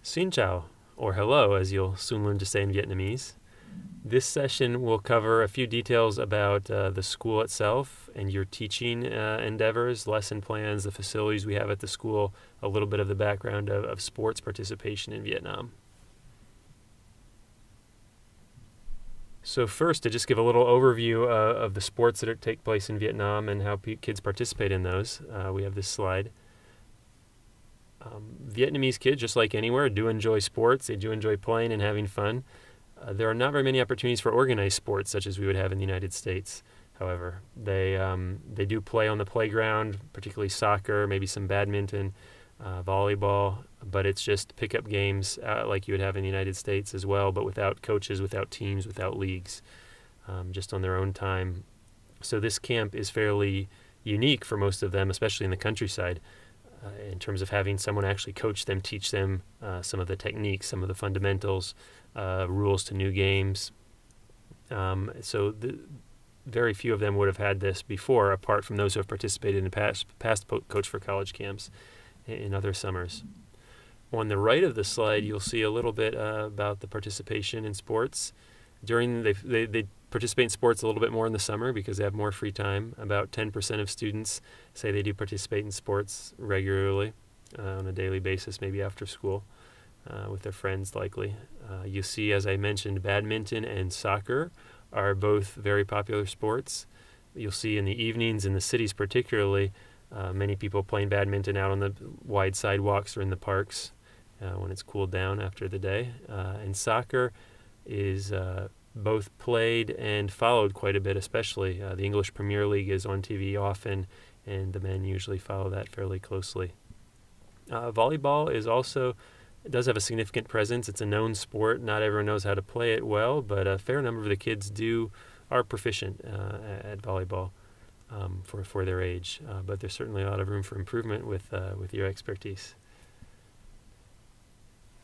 Xin chào, or hello, as you'll soon learn to say in Vietnamese. This session will cover a few details about the school itself and your teaching endeavors, lesson plans, the facilities we have at the school, a little bit of the background of sports participation in Vietnam. So first, to just give a little overview of the sports that take place in Vietnam and how kids participate in those, we have this slide. Vietnamese kids, just like anywhere, do enjoy sports. They do enjoy playing and having fun. There are not very many opportunities for organized sports such as we would have in the United States. However, they do play on the playground, particularly soccer, maybe some badminton, volleyball, but it's just pickup games like you would have in the United States as well, but without coaches, without teams, without leagues, just on their own time. So this camp is fairly unique for most of them, especially in the countryside, in terms of having someone actually coach them, teach them some of the techniques, some of the fundamentals, rules to new games. So very few of them would have had this before, apart from those who have participated in past Coach for College camps in other summers. On the right of the slide, you'll see a little bit about the participation in sports. They participate in sports a little bit more in the summer because they have more free time. About 10% of students say they do participate in sports regularly on a daily basis, maybe after school, with their friends likely. You see, as I mentioned, badminton and soccer are both very popular sports. You'll see in the evenings in the cities particularly, many people playing badminton out on the wide sidewalks or in the parks when it's cooled down after the day. And soccer is both played and followed quite a bit, especially. The English Premier League is on TV often, and the men usually follow that fairly closely. Volleyball does have a significant presence. It's a known sport. Not everyone knows how to play it well, but a fair number of the kids are proficient at volleyball for their age. But there's certainly a lot of room for improvement with your expertise.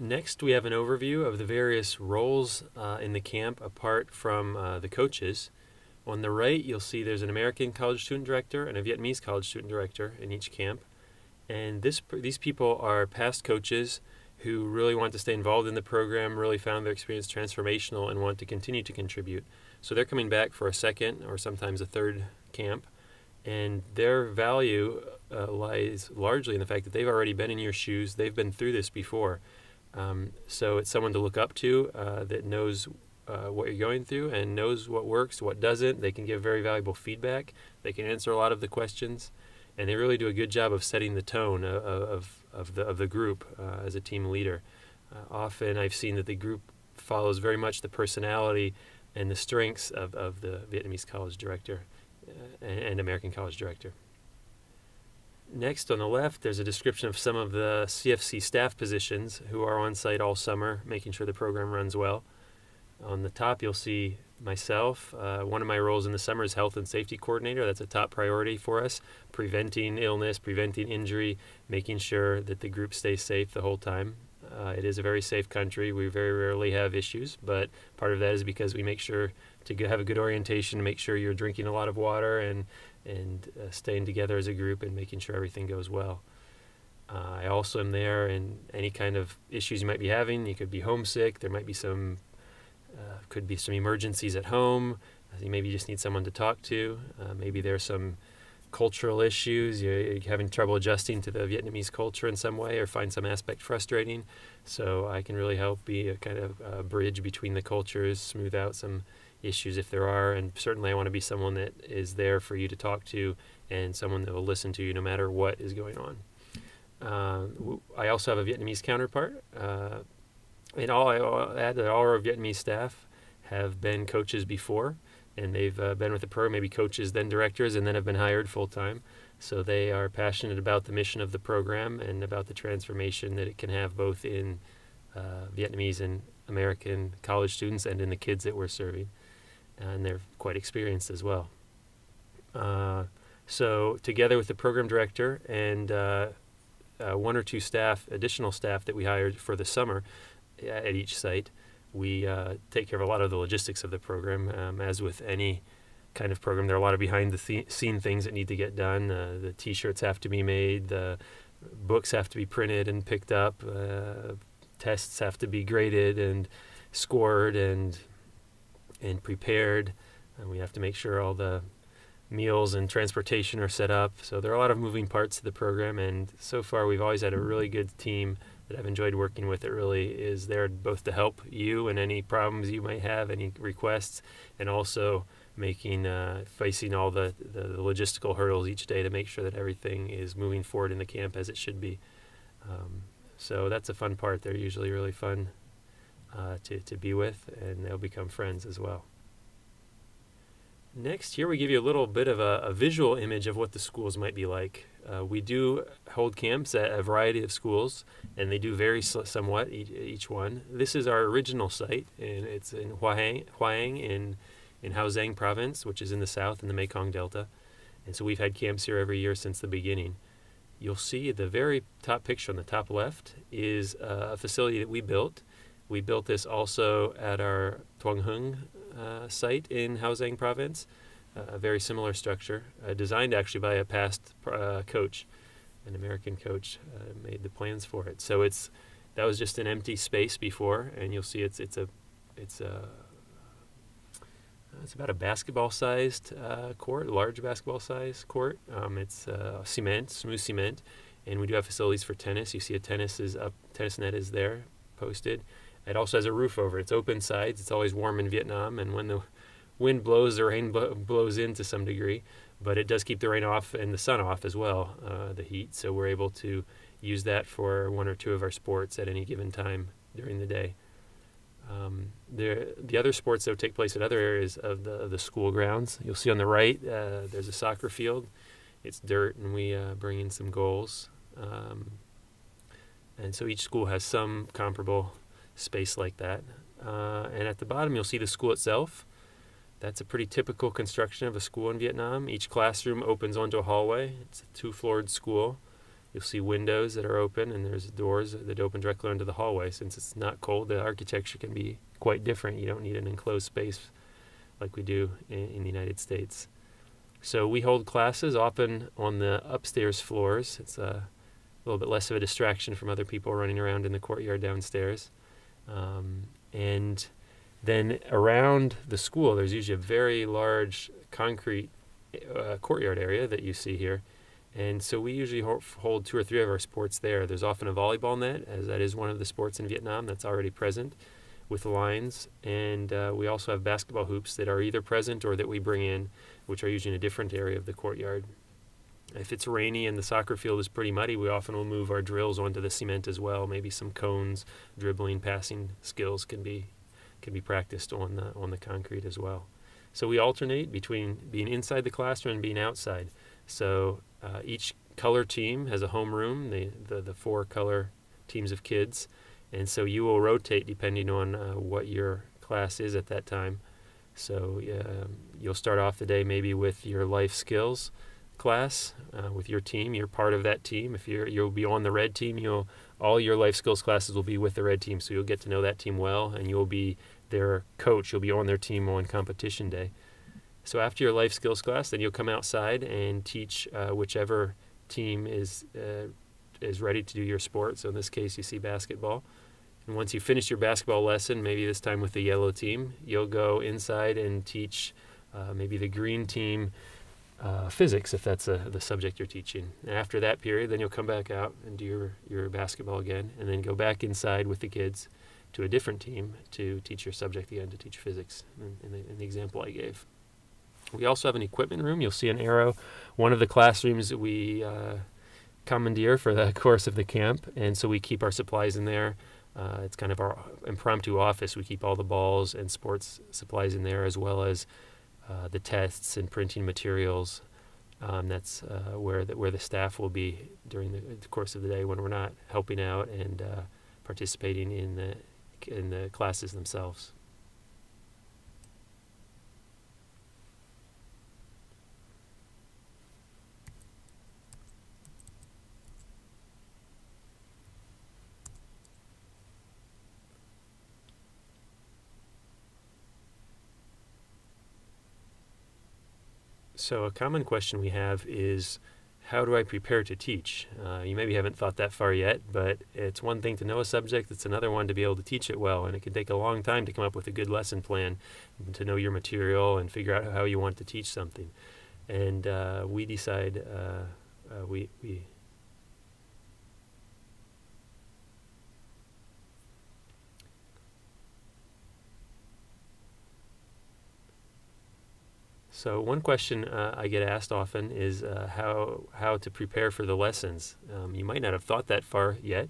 Next, we have an overview of the various roles in the camp apart from the coaches. On the right, you'll see there's an American college student director and a Vietnamese college student director in each camp. And these people are past coaches who really want to stay involved in the program, really found their experience transformational and want to continue to contribute. So they're coming back for a second or sometimes a third camp. And their value lies largely in the fact that they've already been in your shoes. They've been through this before. So it's someone to look up to that knows what you're going through and knows what works, what doesn't. They can give very valuable feedback. They can answer a lot of the questions, and they really do a good job of setting the tone of the group as a team leader. Often I've seen that the group follows very much the personality and the strengths of the Vietnamese college director and American college director. Next, on the left, there's a description of some of the CFC staff positions who are on site all summer, making sure the program runs well. On the top, you'll see myself. One of my roles in the summer is health and safety coordinator. That's a top priority for us, preventing illness, preventing injury, making sure that the group stays safe the whole time. It is a very safe country. We very rarely have issues, but part of that is because we make sure to have a good orientation, to make sure you're drinking a lot of water and staying together as a group and making sure everything goes well. I also am there in any kind of issues you might be having. You could be homesick. There might be could be some emergencies at home. Maybe you just need someone to talk to. Maybe there's some cultural issues. You're having trouble adjusting to the Vietnamese culture in some way or find some aspect frustrating. So I can really help be a kind of a bridge between the cultures, smooth out some issues if there are, and certainly I want to be someone that is there for you to talk to and someone that will listen to you no matter what is going on. I also have a Vietnamese counterpart. I'll add that all our Vietnamese staff have been coaches before, and they've been with the program, maybe coaches, then directors, and then have been hired full-time. So they are passionate about the mission of the program and about the transformation that it can have both in Vietnamese and American college students and in the kids that we're serving. And they're quite experienced as well. So together with the program director and one or two additional staff that we hired for the summer at each site, we take care of a lot of the logistics of the program. As with any kind of program, there are a lot of behind-the-scene things that need to get done. The T-shirts have to be made, the books have to be printed and picked up, tests have to be graded and scored and prepared, and we have to make sure all the meals and transportation are set up. So there are a lot of moving parts to the program, and so far we've always had a really good team that I've enjoyed working with. It really is there both to help you and any problems you might have, any requests, and also facing all the logistical hurdles each day to make sure that everything is moving forward in the camp as it should be. So that's a fun part. They're usually really fun to be with, and they'll become friends as well. Next, here we give you a little bit of a visual image of what the schools might be like. We do hold camps at a variety of schools, and they do vary somewhat each one. This is our original site, and it's in Hua-Anh in Haozang Province, which is in the south in the Mekong Delta. And so we've had camps here every year since the beginning. You'll see the very top picture on the top left is a facility that we built. We built this also at our Tuong Hung site in Haozang Province, a very similar structure, designed actually by a past coach, an American coach, made the plans for it. So that was just an empty space before, and you'll see it's about a basketball-sized court, a large basketball-sized court. It's cement, smooth cement, and we do have facilities for tennis. You see tennis net is there posted. It also has a roof over it. It's open sides. It's always warm in Vietnam, and when the wind blows, the rain blows in to some degree, but it does keep the rain off and the sun off as well, the heat. So we're able to use that for one or two of our sports at any given time during the day. The other sports that would take place at other areas of the school grounds, you'll see on the right, there's a soccer field. It's dirt, and we bring in some goals. And so each school has some comparable space like that. And at the bottom, you'll see the school itself. That's a pretty typical construction of a school in Vietnam. Each classroom opens onto a hallway. It's a two-floored school. You'll see windows that are open, and there's doors that open directly onto the hallway. Since it's not cold, the architecture can be quite different. You don't need an enclosed space like we do in the United States. So we hold classes often on the upstairs floors. It's a little bit less of a distraction from other people running around in the courtyard downstairs. And then around the school, there's usually a very large concrete courtyard area that you see here. And so we usually hold 2 or 3 of our sports there. There's often a volleyball net, as that is one of the sports in Vietnam that's already present with lines. And we also have basketball hoops that are either present or that we bring in, which are usually in a different area of the courtyard. If it's rainy and the soccer field is pretty muddy, we often will move our drills onto the cement as well. Maybe some cones, dribbling, passing skills can be practiced on the concrete as well. So we alternate between being inside the classroom and being outside. So each color team has a home room, the 4 color teams of kids, and so you will rotate depending on what your class is at that time. So you'll start off the day maybe with your life skills class with your team. You're part of that team. If you'll be on the red team, all your life skills classes will be with the red team, so you'll get to know that team well, and you'll be their coach. You'll be on their team on competition day. So after your life skills class, then you'll come outside and teach whichever team is ready to do your sport. So in this case, you see basketball. And once you finish your basketball lesson, maybe this time with the yellow team, you'll go inside and teach maybe the green team physics, if that's the subject you're teaching. And after that period, then you'll come back out and do your basketball again, and then go back inside with the kids to a different team to teach your subject again, to teach physics in the example I gave. We also have an equipment room. You'll see an arrow. One of the classrooms that we commandeer for the course of the camp, and so we keep our supplies in there. It's kind of our impromptu office. We keep all the balls and sports supplies in there, as well as the tests and printing materials. That's where the staff will be during the course of the day when we're not helping out and participating in the classes themselves. So a common question we have is, how do I prepare to teach? You maybe haven't thought that far yet, but it's one thing to know a subject, it's another one to be able to teach it well, and it can take a long time to come up with a good lesson plan, to know your material and figure out how you want to teach something. And we decide, we So one question I get asked often is how to prepare for the lessons. You might not have thought that far yet,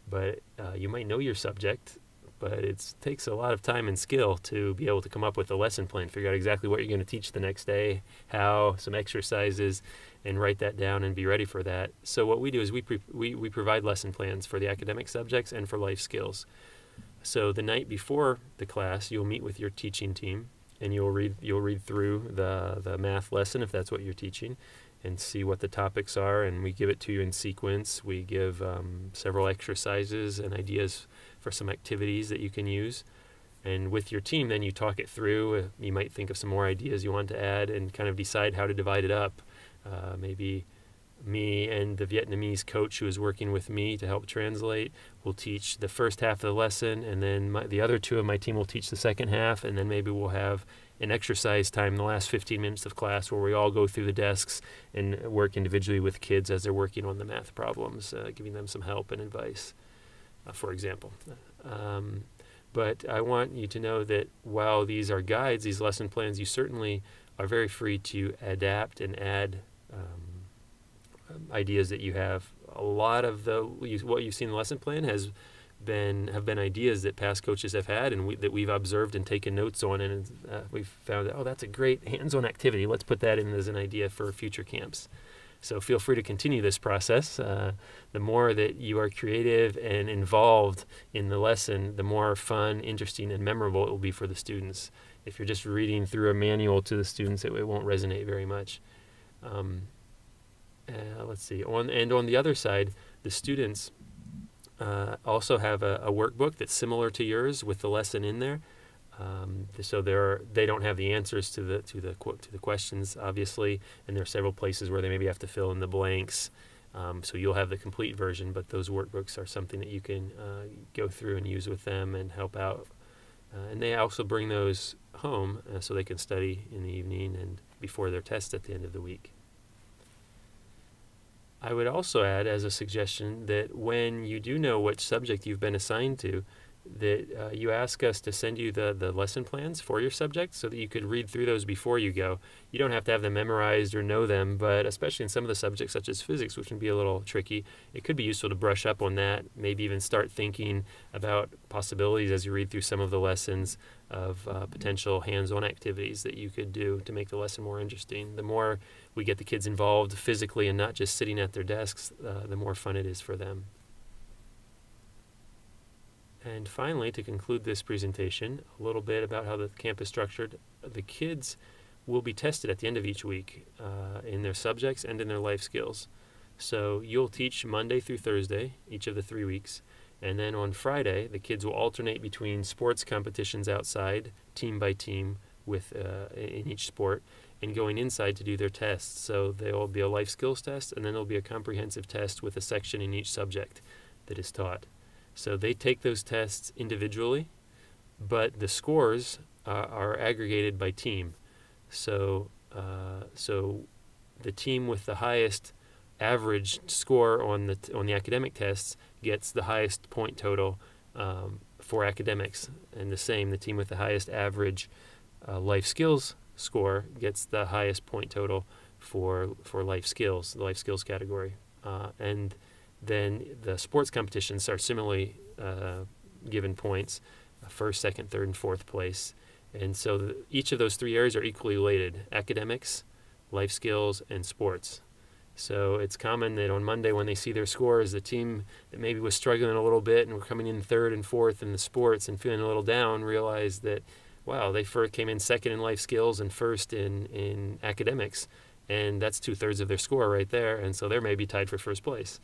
but you might know your subject, but it takes a lot of time and skill to be able to come up with a lesson plan, figure out exactly what you're going to teach the next day, how, some exercises, and write that down and be ready for that. So what we do is we provide lesson plans for the academic subjects and for life skills. So the night before the class, you'll meet with your teaching team, and you'll read through the math lesson if that's what you're teaching, and see what the topics are, and we give it to you in sequence. We give several exercises and ideas for some activities that you can use. And with your team, then you talk it through. You might think of some more ideas you want to add and kind of decide how to divide it up. Maybe me and the Vietnamese coach who is working with me to help translate will teach the first half of the lesson, and then the other two of my team will teach the second half, and then maybe we'll have an exercise time, the last 15 minutes of class, where we all go through the desks and work individually with kids as they're working on the math problems, giving them some help and advice, for example. But I want you to know that while these are guides, these lesson plans, you certainly are very free to adapt and add ideas that you have. A lot of what you've seen in the lesson plan have been ideas that past coaches have had, and that we've observed and taken notes on, and we've found that, oh, that's a great hands-on activity. Let's put that in as an idea for future camps. So feel free to continue this process. The more that you are creative and involved in the lesson, the more fun, interesting, and memorable it will be for the students. If you're just reading through a manual to the students, it won't resonate very much. Let's see. On the other side, the students also have a workbook that's similar to yours with the lesson in there. So they don't have the answers to the questions, obviously, and there are several places where they maybe have to fill in the blanks. So you'll have the complete version, but those workbooks are something that you can go through and use with them and help out. And they also bring those home so they can study in the evening and before their test at the end of the week. I would also add as a suggestion that when you do know which subject you've been assigned to, that you ask us to send you the lesson plans for your subject so that you could read through those before you go. You don't have to have them memorized or know them, but especially in some of the subjects such as physics, which can be a little tricky, it could be useful to brush up on that, maybe even start thinking about possibilities as you read through some of the lessons of potential hands-on activities that you could do to make the lesson more interesting. The more we get the kids involved physically and not just sitting at their desks, the more fun it is for them. And finally, to conclude this presentation, a little bit about how the camp is structured. The kids will be tested at the end of each week in their subjects and in their life skills. So you'll teach Monday through Thursday, each of the 3 weeks, and then on Friday, the kids will alternate between sports competitions outside, team by team, in each sport, and going inside to do their tests. So there will be a life skills test, and then there will be a comprehensive test with a section in each subject that is taught. So they take those tests individually, but the scores are aggregated by team. So the team with the highest average score on the academic tests gets the highest point total for academics, and the team with the highest average life skills score gets the highest point total for life skills, the life skills category, and then the sports competitions are similarly given points, first, second, third, and fourth place. And so each of those 3 areas are equally weighted: academics, life skills, and sports. So it's common that on Monday when they see their scores, the team that maybe was struggling a little bit and were coming in third and fourth in the sports and feeling a little down realize that, wow, they first came in second in life skills and first in academics. And that's 2/3 of their score right there. And so they're maybe tied for first place.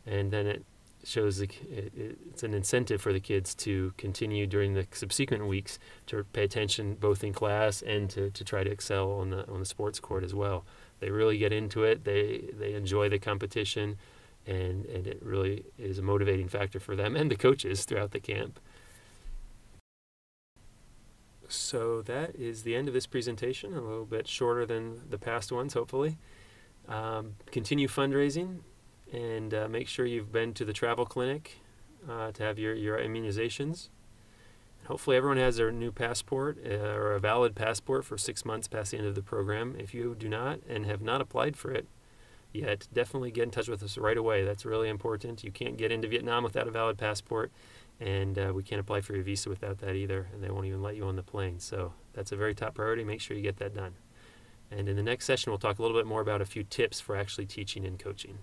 And then it shows it's an incentive for the kids to continue during the subsequent weeks to pay attention both in class and to try to excel on the sports court as well. They really get into it. They enjoy the competition, and it really is a motivating factor for them and the coaches throughout the camp. So that is the end of this presentation, a little bit shorter than the past ones, hopefully. Continue fundraising, and make sure you've been to the travel clinic to have your immunizations. Hopefully everyone has their new passport or a valid passport for 6 months past the end of the program. If you do not and have not applied for it yet, definitely get in touch with us right away. That's really important. You can't get into Vietnam without a valid passport, and we can't apply for your visa without that either, and they won't even let you on the plane. So that's a very top priority. Make sure you get that done. And in the next session, we'll talk a little bit more about a few tips for actually teaching and coaching.